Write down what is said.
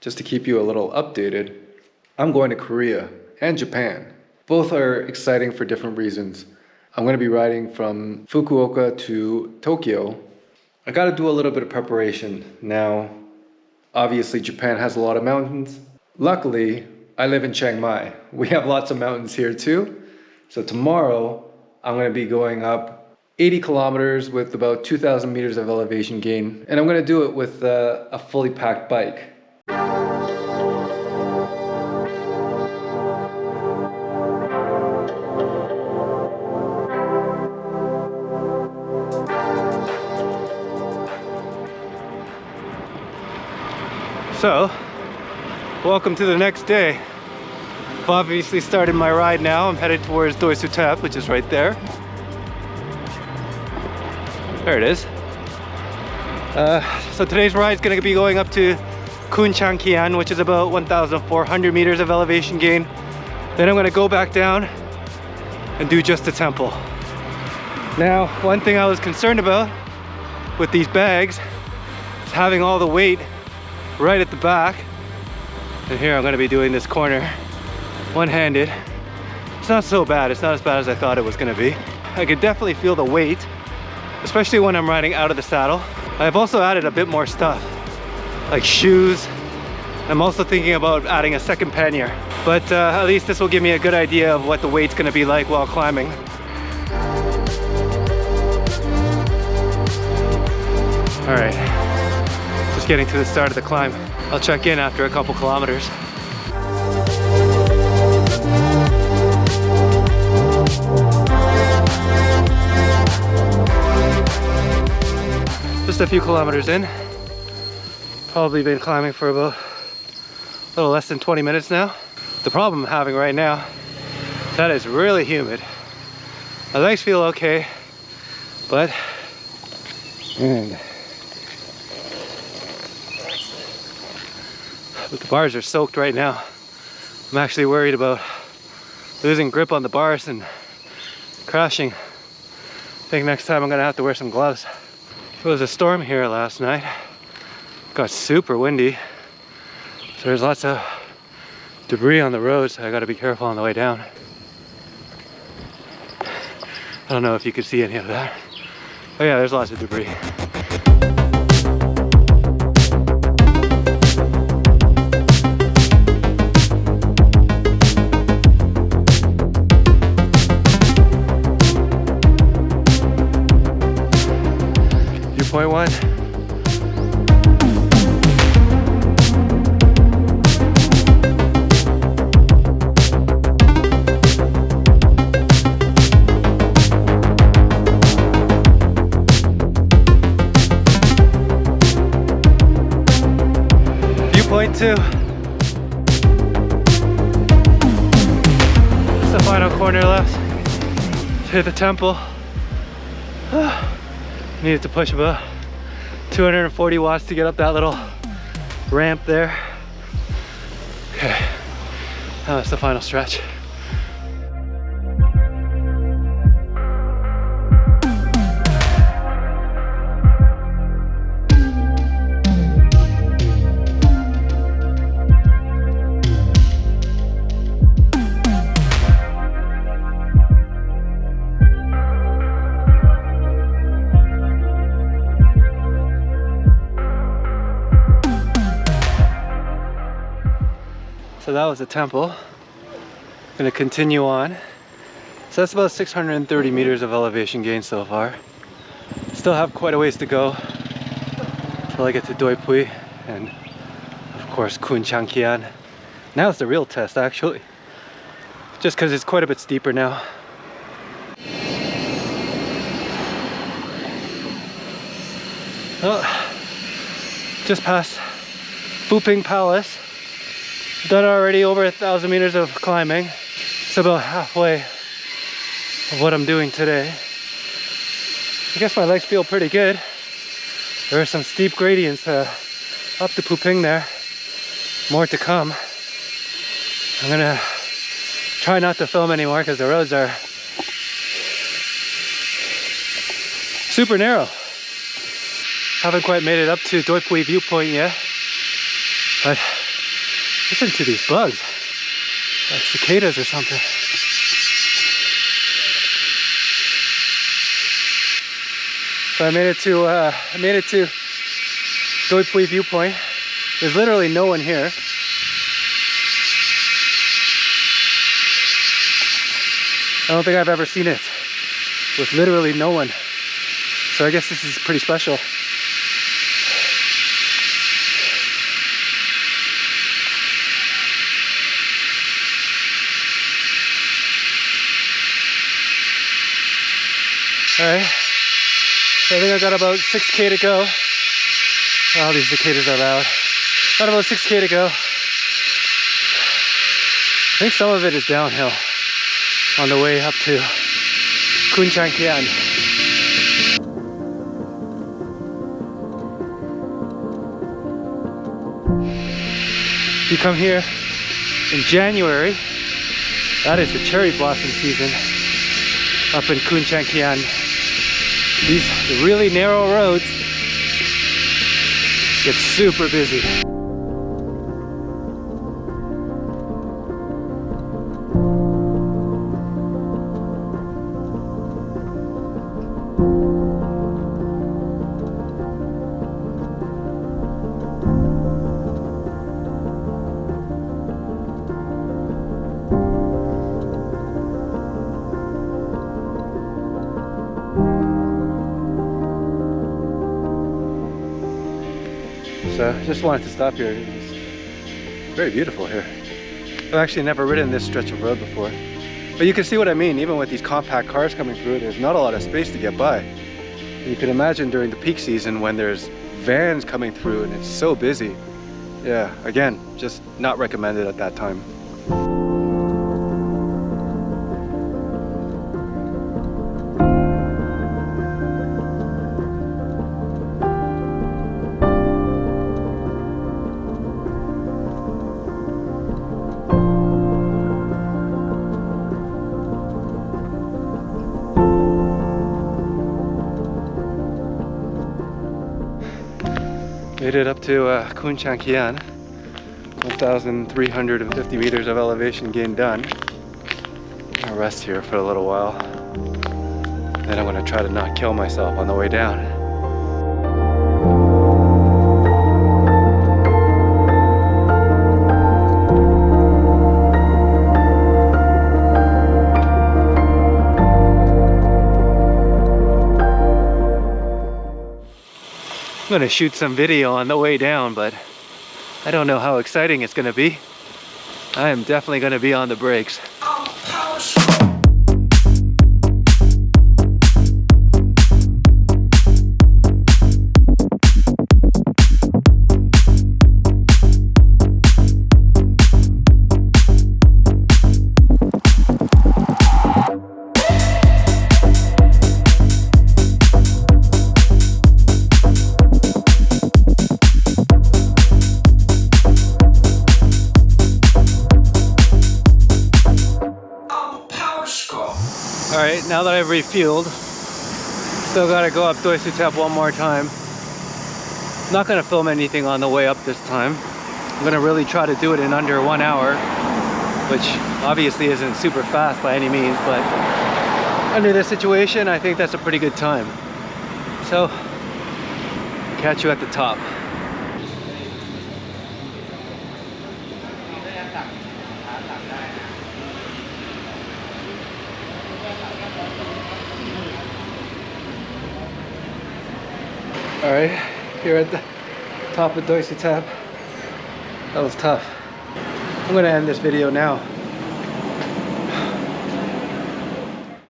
just to keep you a little updated, I'm going to Korea and Japan. Both are exciting for different reasons. I'm going to be riding from Fukuoka to Tokyo. I got to do a little bit of preparation. Now, obviously Japan has a lot of mountains. Luckily, I live in Chiang Mai. We have lots of mountains here too. So tomorrow, I'm going to be going up 80 kilometers with about 2,000 meters of elevation gain. And I'm going to do it with a fully packed bike. So, welcome to the next day. I've obviously started my ride now. I'm headed towards Doi Suthep, which is right there. There it is. So today's ride is going to be going up to Kunchangkian, which is about 1,400 meters of elevation gain. Then I'm going to go back down and do just the temple. Now, one thing I was concerned about with these bags is having all the weight right at the back. And here I'm going to be doing this corner one-handed. It's not so bad. It's not as bad as I thought it was going to be. I could definitely feel the weight, especially when I'm riding out of the saddle. I've also added a bit more stuff, like shoes. I'm also thinking about adding a second pannier. But at least this will give me a good idea of what the weight's going to be like while climbing. All right, just getting to the start of the climb. I'll check in after a couple kilometers. Just a few kilometers in. Probably been climbing for about a little less than 20 minutes now. The problem I'm having right now is that it's really humid. My legs feel okay, but the bars are soaked right now. I'm actually worried about losing grip on the bars and crashing. I think next time I'm gonna have to wear some gloves. There was a storm here last night. It got super windy. So there's lots of debris on the road, so I gotta be careful on the way down. I don't know if you could see any of that. Oh yeah, there's lots of debris. Viewpoint 1. Viewpoint 2. It's the final corner left to hit the temple. Needed to push about 240 watts to get up that little ramp there. Okay, now that's the final stretch. So that was the temple. I'm gonna continue on. So that's about 630 meters of elevation gain so far. Still have quite a ways to go until I get to Doi Pui and of course Kunchangkian. Now it's the real test actually, just because it's quite a bit steeper now. Oh, just past Buping Palace. Done already over 1,000 meters of climbing. It's about halfway of what I'm doing today. I guess my legs feel pretty good. There are some steep gradients up to Puping there. More to come. I'm gonna try not to film anymore because the roads are super narrow. Haven't quite made it up to Doi Pui viewpoint yet, but Listen to these bugs, like cicadas or something. So I made it to Doi Pui viewpoint. There's literally no one here. I don't think I've ever seen it with literally no one. So I guess this is pretty special. Alright, so I think I got about 6K to go. Oh, these cicadas are loud. Got about 6K to go. I think some of it is downhill on the way up to Khun Chang Kian. If you come here in January, that is the cherry blossom season up in Khun Chang Kian. These really narrow roads get super busy. So I just wanted to stop here. It's very beautiful here. I've actually never ridden this stretch of road before. But you can see what I mean, even with these compact cars coming through, there's not a lot of space to get by. And you can imagine during the peak season when there's vans coming through and it's so busy. Yeah, again, just not recommended at that time. Made it up to Khun Chang Kian. 1,350 meters of elevation gain done. I'll rest here for a little while. Then I'm gonna try to not kill myself on the way down. I'm gonna shoot some video on the way down, but I don't know how exciting it's gonna be. I am definitely gonna be on the brakes. Alright, now that I've refueled, still gotta go up Doi Suthep one more time. Not gonna film anything on the way up this time. I'm gonna really try to do it in under 1 hour, which obviously isn't super fast by any means, but under this situation, I think that's a pretty good time. So, catch you at the top. Alright, here at the top of Doi Suthep. That was tough. I'm gonna end this video now.